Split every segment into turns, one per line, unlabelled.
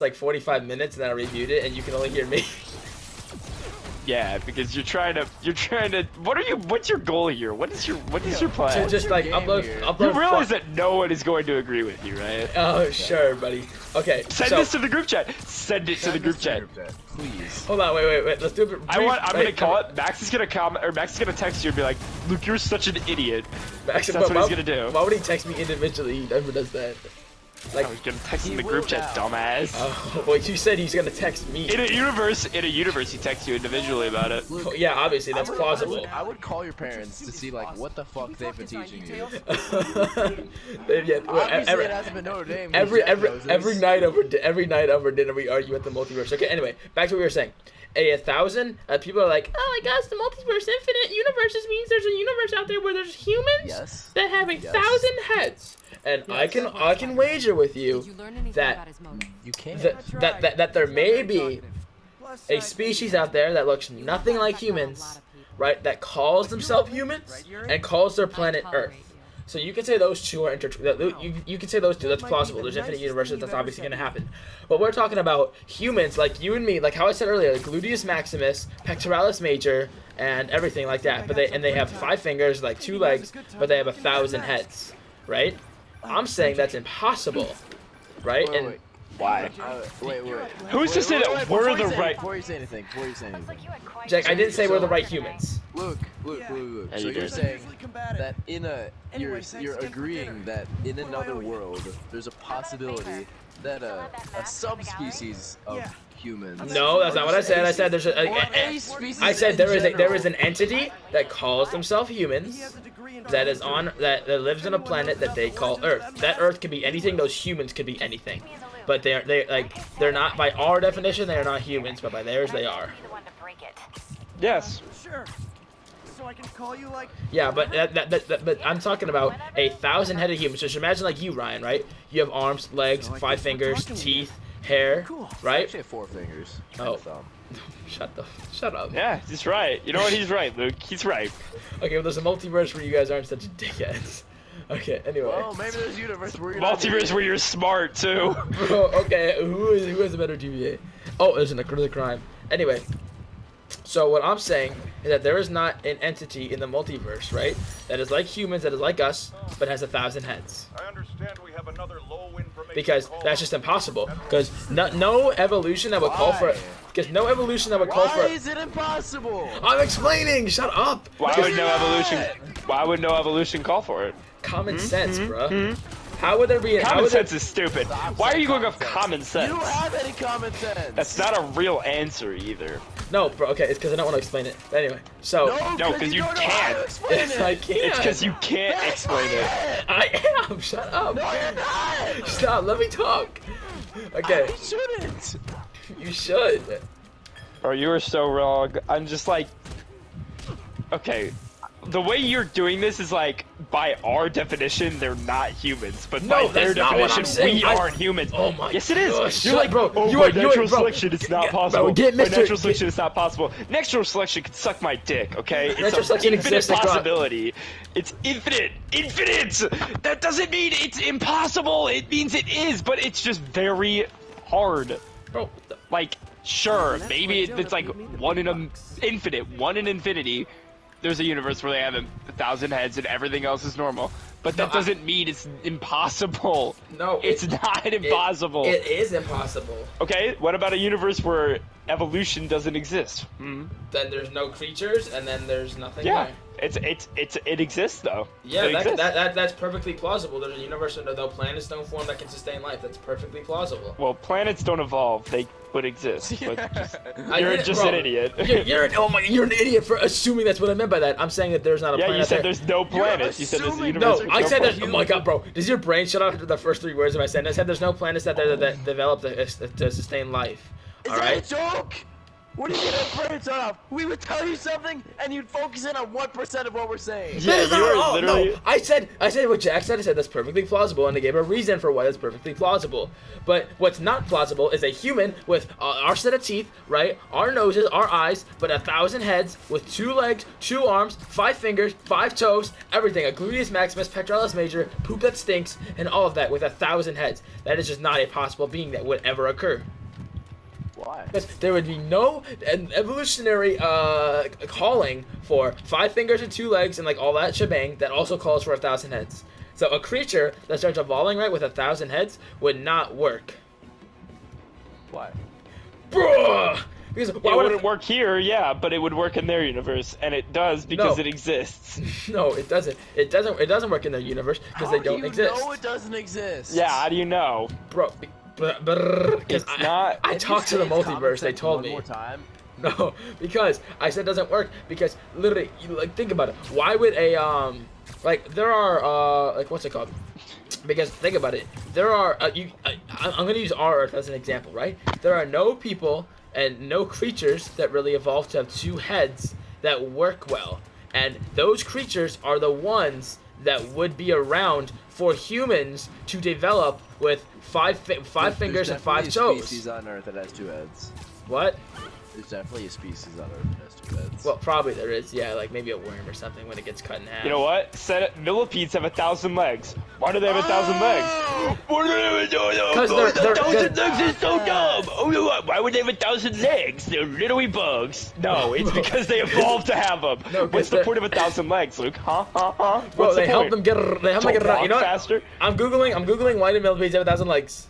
like 45 minutes, and then I reviewed it, and you can only hear me.
Yeah, because you're trying to. What's your goal here? What is your plan?
To just like upload.
You realize that no one is going to agree with you, right?
Oh, sure, buddy. Okay.
Send this to the group chat. Send it to the group chat.
Please. Hold on, wait. Let's do it.
I'm gonna call it. Max is gonna comment, or Max is gonna text you and be like, "Luke, you're such an idiot."
Max,
that's what he's gonna do.
Why would he text me individually? He never does that.
Like, I was gonna text in the group chat, dumbass.
Oh, wait, you said he's gonna text me.
In a universe, he texts you individually about it.
Luke, yeah, obviously, that's plausible.
I would call your parents to see, like, what the fuck they've been teaching you.
Yeah,
Obviously, it hasn't been Notre Dame.
Every night over dinner, we argue with the multiverse. Okay, anyway, back to what we were saying. 1,000 people are like, oh my gosh, the multiverse, infinite universes means there's a universe out there where there's humans that have 1,000 heads. And I can wager with you that that there may be a species out there that looks nothing like humans, right? That calls themselves humans and calls their planet Earth. So you can say those two are you can say those two. That's plausible. There's infinite universes. That's obviously going to happen. But we're talking about humans like you and me, like how I said earlier, like gluteus maximus, pectoralis major, and everything like that. But they have 5 fingers, like 2 legs, but they have 1,000 heads, right? I'm saying that's impossible, right?
Wait.
Why?
Wait.
Who's to say that we're the right?
Before you say anything.
Jack, I didn't say we're the right humans.
Luke. So you're saying that you're agreeing that in another world, there's a possibility that a subspecies of humans.
No, that's not what I said. I said there's I said there is an entity that calls themselves humans that lives on a planet that they call Earth. That Earth could be anything. Those humans could be anything. But they're not, by our definition, they are not humans, but by theirs they are.
Yes.
Sure. So I can call you like.
Yeah, but but I'm talking about 1,000 headed humans. Just imagine like you, Ryan, right? You have arms, legs, 5 fingers, teeth, hair, right?
Actually, 4 fingers.
Oh. Shut up.
Yeah, he's right. You know what? He's right, Luke. He's right.
Okay, well, there's a multiverse where you guys aren't such dickheads. Okay, anyway.
Well, maybe there's a universe where you're
multiverse where you're smart too.
Bro, okay, who has a better TVA? Oh, there's another crime. Anyway, so what I'm saying is that there is not an entity in the multiverse, right? That is like humans, that is like us, but has 1,000 heads.
I understand we have another low information.
Because that's just impossible. Because no evolution that would call for. Because no evolution that would call for.
Why is it impossible?
I'm explaining. Shut up.
Why would no evolution call for it?
Common sense, bro. How would there be?
Common sense is stupid. Why are you going off common sense?
You don't have any common sense.
That's not a real answer either.
No, bro. Okay, it's because I don't want to explain it. But anyway, so.
No, because you can't.
Yes, I can.
It's because you can't explain it.
I am. Shut up.
No, you're not.
Stop. Let me talk. Okay.
I shouldn't.
You should.
Bro, you are so wrong. I'm just like, okay. The way you're doing this is like, by our definition, they're not humans, but by their definition, we aren't humans.
Oh my!
Yes, it is.
Gosh,
you're like,
bro.
Oh, by natural selection, it's not possible.
Bro,
by natural selection, it's not possible. Natural selection can suck my dick. Okay, it's an infinite possibility. It's infinite. That doesn't mean it's impossible. It means it is, but it's just very hard.
Bro,
like, sure, maybe it's like one in infinity. There's a universe where they have 1,000 heads and everything else is normal. But that doesn't mean it's impossible.
No,
it's not impossible.
It is impossible.
Okay, what about a universe where evolution doesn't exist?
Then there's no creatures, and then there's nothing.
Yeah,
there.
it exists though.
Yeah, that's perfectly plausible. There's a universe where no planets don't form that can sustain life. That's perfectly plausible.
Well, planets don't evolve; they would exist. But you're just
bro,
an idiot.
You're an idiot for assuming that's what I meant by that. I'm saying that there's not a planet.
Yeah, you said there's no planets. You said there's a universe.
No, I said that. Oh my god, bro! Does your brain shut off the first 3 words of my sentence? I said there's no planets that develop to sustain life. All right.
Is that a joke? What do you mean our brains are off? We would tell you something, and you'd focus in on 1% of what we're saying.
Yeah, you are literally.
No, I said what Jack said. I said that's perfectly plausible, and I gave a reason for why that's perfectly plausible. But what's not plausible is a human with our set of teeth, right? Our noses, our eyes, but 1,000 heads with 2 legs, 2 arms, 5 fingers, 5 toes, everything. A gluteus maximus, pectoralis major, poop that stinks, and all of that with 1,000 heads. That is just not a possible being that would ever occur.
Why?
Because there would be no evolutionary calling for 5 fingers and 2 legs and like all that shebang that also calls for 1,000 heads. So a creature that starts evolving right with 1,000 heads would not work.
Why?
Bruh! Because
It wouldn't work here, yeah, but it would work in their universe, and it does because it exists.
No, it doesn't. It doesn't work in their universe because they don't exist.
How do you know it doesn't exist?
Yeah, how do you know?
Bro, because I talked to the multiverse. They told me.
One more time.
No, because I said it doesn't work because literally, like, think about it. Why would a like there are like what's it called? Because think about it. There are I'm gonna use our Earth as an example, right? There are no people and no creatures that really evolved to have 2 heads that work well, and those creatures are the ones that would be around for humans to develop with 5 fingers and 5 toes.
There's definitely a species on Earth that has 2 heads.
What?
There's definitely a species on Earth that has 2 heads.
Well, probably there is. Yeah, like maybe a worm or something when it gets cut in half.
You know what? Millipedes have 1,000 legs. Why do they have 1,000 legs? Why do they have 1,000 legs? 1,000 legs is so dumb. Oh, you know what? Why would they have 1,000 legs? They're literally bugs. No, it's because they evolved to have them.
No,
what's the point of 1,000 legs, Luke? Huh? What's
Bro,
the
they help
point?
them get it around. You know what?
Faster?
I'm googling why do millipedes have 1,000 legs.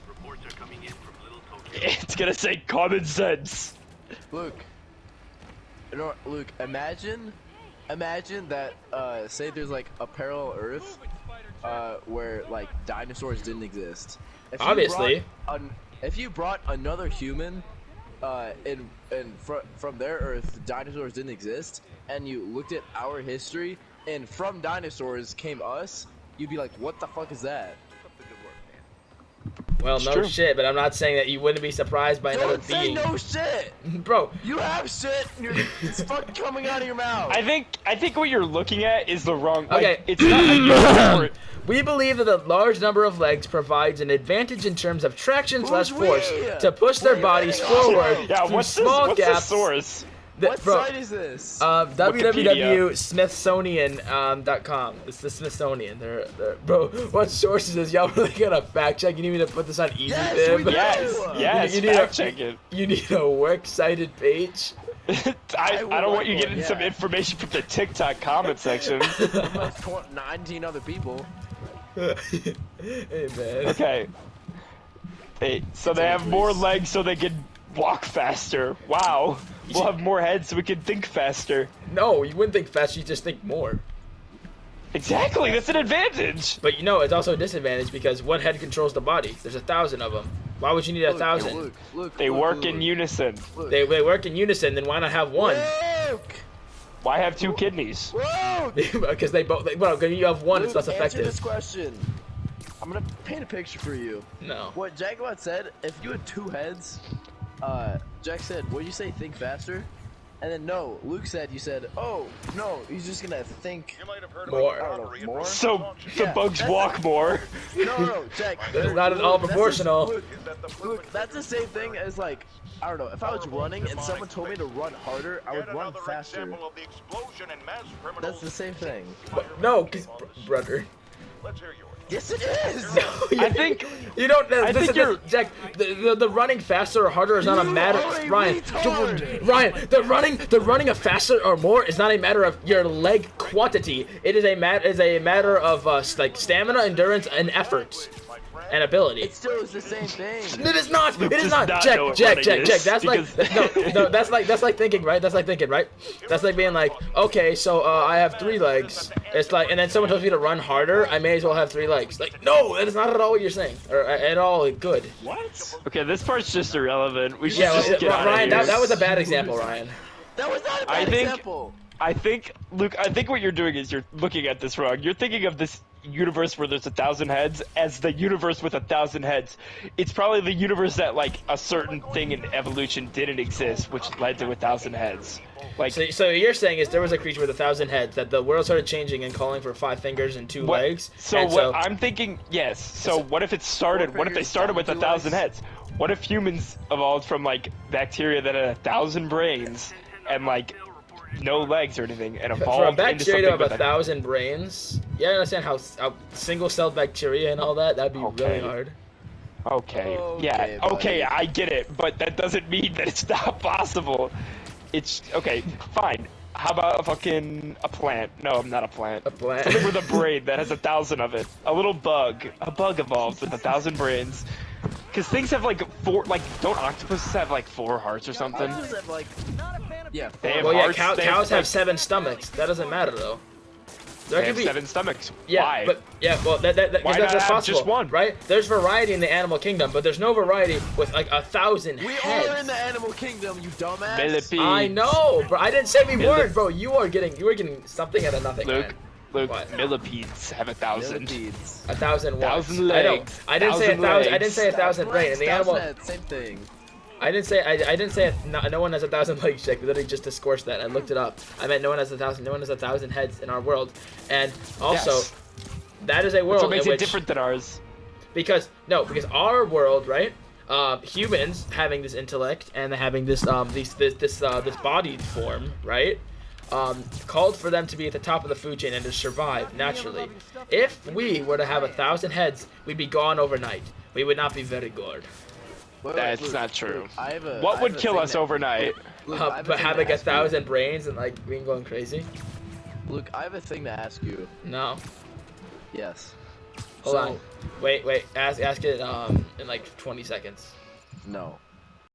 It's gonna say common sense.
Luke, imagine that, say there's like a parallel Earth, where like dinosaurs didn't exist.
Obviously.
If you brought another human, from their Earth, dinosaurs didn't exist, and you looked at our history, and from dinosaurs came us, you'd be like, what the fuck is that?
Well, no
true.
shit, but I'm not saying that you wouldn't be surprised by another
Don't say
being.
no shit!
Bro,
You have shit, and it's fucking coming out of your mouth!
I think what you're looking at is the wrong.
Okay.
Like, it's not. Like
we believe that the large number of legs provides an advantage in terms of traction / force
we?
to push their bodies forward
yeah.
through
What's
small
the
gaps.
source?
What site is this?
www.smithsonian.com. It's the Smithsonian. They're bro. What source is this? Y'all really gotta fact check. You need me to put this on easy
Yes,
bib?
we do.
Yes.
You need
Fact check it.
You need a works cited page.
I don't want you
like
getting
one,
some
yeah.
information from the TikTok comment section.
Almost 19 other people.
Hey man.
Okay. So they have more legs so they can walk faster. Wow. We'll have more heads so we can think faster.
No, you wouldn't think fast. You just think more.
Exactly. That's an advantage.
But you know, it's also a disadvantage because one head controls the body. There's 1,000 of them. Why would you need 1,000?
They work in unison.
They work in unison. Then why not have one?
Luke!
Why have 2 kidneys?
Luke!
Because they both. Well, because you have one, it's less
Luke,
effective.
answer this question. I'm gonna paint a picture for you.
No.
What Jaguar said, if you had 2 heads, Jack said, what did you say, think faster? And then no, Luke said, you said, oh, no, he's just gonna think
You might have heard
More.
about
I don't know, more?
So the
Yeah,
bugs
that's
walk more.
No, Jack.
That's not at all
Luke,
proportional.
Luke,
Is that the
Luke, that's the same thing as like, I don't know, if I was running and someone told me to run harder, I would
Yet
run
another
faster.
example of the explosion in mass criminals.
That's the same thing.
No, because brother.
Let's hear yours.
Yes, it is!
I think
You don't.
I think you're-
Jack. The running faster or harder is not a
You
matter.
are a
Ryan,
retard.
Ryan, the running a faster or more is not a matter of your leg quantity. It is a matter of like stamina, endurance, and effort, and ability.
It still is the same thing.
It is not. It is
does
not.
not
Jack.
know what
Jack.
running
Jack. Jack.
is,
That's like
because-
no. That's like thinking, right? That's like thinking, right? That's like being like, okay, so I have 3 legs. It's like, and then someone tells me to run harder. I may as well have 3 legs. Like, no, that is not at all what you're saying, or at all good.
What? Okay, this part's just irrelevant. We should
Yeah,
just get out of
Ryan,
here.
that was a bad example, Ryan.
That was not a
I
bad
think-
example.
I think, Luke, what you're doing is you're looking at this wrong. You're thinking of this universe where there's 1,000 heads as the universe with 1,000 heads. It's probably the universe that like a certain thing in evolution didn't exist, which led to 1,000 heads. Like,
so you're saying is there was a creature with 1,000 heads that the world started changing and calling for 5 fingers and 2 legs.
So I'm thinking, yes. So what if it started? What if they started with 1,000 heads? What if humans evolved from like bacteria that had 1,000 brains and like no legs or anything, and evolved
for a bacteria
into something
to have
with
1,000 brains? Yeah, I understand how single-celled bacteria and all that. That'd be really hard.
Okay. Yeah.
Buddy.
Okay, I get it, but that doesn't mean that it's not possible. It's okay. Fine. How about a plant? No, not a plant.
A plant.
Something with a brain that has 1,000 of it. A little bug. A bug evolves with 1,000 brains. Because things have like 4. Like, don't octopuses have like 4 hearts or something?
Octopuses have like, yeah.
They have
Well, yeah,
hearts.
cows have 7 stomachs. That doesn't matter though.
They have 7 stomachs.
Yeah,
Why?
but well,
Why
that's
not have
possible,
just one?
right? There's variety in the animal kingdom, but there's no variety with like 1,000
We
heads.
are in the animal kingdom, you dumbass.
Millipedes.
I know, bro. I didn't say me word, bro. You were getting something out of nothing, man.
Luke,
What?
millipedes have 1,000.
Millipedes.
1,000 what?
1,000 legs.
I didn't say 1,000. I
1,000
didn't say 1,000 brain. And the animal.
Same thing.
I didn't say no one has 1,000 legs. Check. Literally just discoursed that. I looked it up. I meant no one has 1,000. No one has 1,000 heads in our world. And also,
Yes.
that is a world
That's what makes
in
it
which,
different than ours.
because our world, right? Humans having this intellect and having this this body form, right? Called for them to be at the top of the food chain and to survive naturally. If we were to have 1,000 heads, we'd be gone overnight. We would not be very good.
That's
Luke,
not true.
Luke, I have a,
What
I
would
have a
kill
thing
us
that-
overnight?
Luke, I have a
But
thing
having
to ask you.
1,000 brains and like being going crazy?
Luke, I have a thing to ask you.
No.
Yes.
Hold
So-
on. Wait. Ask it in like 20 seconds.
No.